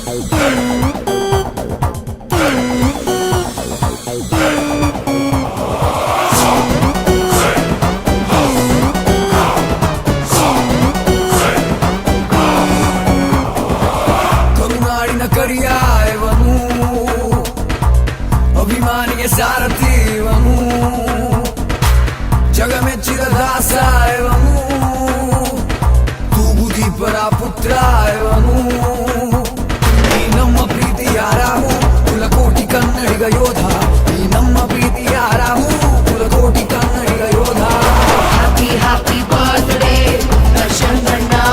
ಕರುನಾಡಿನ ಕರಿಯ ಇವನು, ಅಭಿಮಾನಿಗೆ ಸಾರಥಿ ಇವನು, ಜಗಮೆಚ್ಚಿದ ದಾಸ ಇವನು, ತೂಗುದೀಪರ ಪುತ್ರ ಇವನು. ಈ ನಮ್ಮ ಪ್ರೀತಿಯ ರಾಹು ಕುಲಕೋಟಿ ಕನ್ನಡಿಗ ಯೋಧ, ಈ ನಮ್ಮ ಪ್ರೀತಿಯ ರಾಹು ಕುಲಕೋಟಿ ಕನ್ನಡಿಗ ಯೋಧ. Happy happy birthday Darshan Bhanna,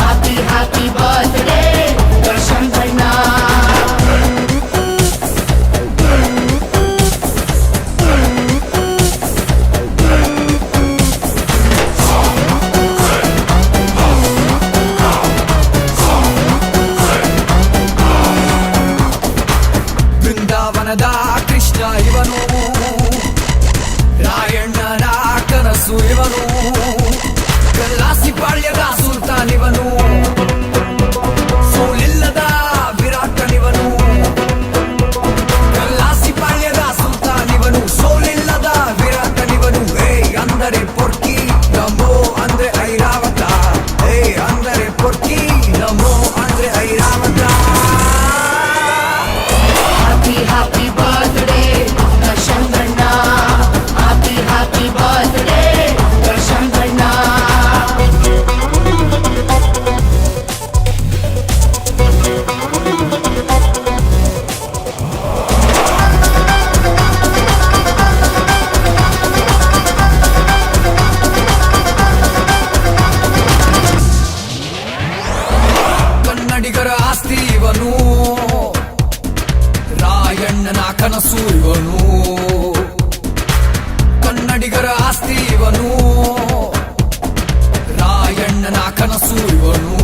happy happy birthday Darshan Bhanna. ಬೃಂದಾವನದ Krishna ಇವನು, ರಾಯಣ್ಣನ ಕನಸು ಇವನು, ಕಲ್ಲಾಸಿ ಪಾಳ್ಯದ ಸುಲ್ತಾನ್ ಇವನು, ಸೋಲಿಲ್ಲದ ವಿರಾಟನಿವನು. ಕಲ್ಲಾಸಿ ಪಾಳ್ಯದ ಸುಲ್ತಾನ್ ಇವನು, ಸೋಲಿಲ್ಲದ ವಿರಾಟನಿವನು. ಅಂದರೆ ಪೊರ್ಕಿ ನಮೋ ಅಂದ್ರೆ ಐರಾವತ, ಅಂದರೆ ಪೊರ್ಕಿ ನಮೋ ಅಂದ್ರೆ Airavata. Happy happy birthday Darshan Bhanna, happy happy birthday Darshan Bhanna. ಕನ್ನಡಿಗರ ಆಸ್ತಿ ಇವನು, ರಾಯಣ್ಣನ ಕನಸು ಇವನು, ಕನ್ನಡಿಗರ ಆಸ್ತಿ ಇವನು, ರಾಯಣ್ಣನ ಕನಸು ಇವನು.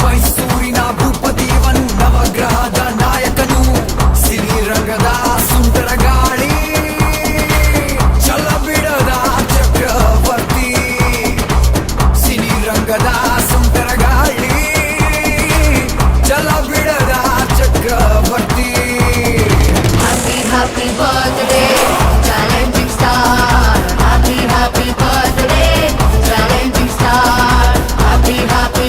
ಮೈಸೂರಿನ ಭೂಪತಿ ಇವನು, ನವಗ್ರಹದ ನಾಯಕನು, ಸಿರಿರಂಗದ ಸುಂದರ ಗಾಳಿ, ಛಲಬಿಡದ ಚಕ್ರವರ್ತಿ, ಸಿರಿರಂಗದ ಸುಂದರ ಗಾಳಿ, ಛಲಬಿಡದ ಚಕ್ರವರ್ತಿ. Happy happy birthday challenging star, happy happy birthday challenging star, happy happy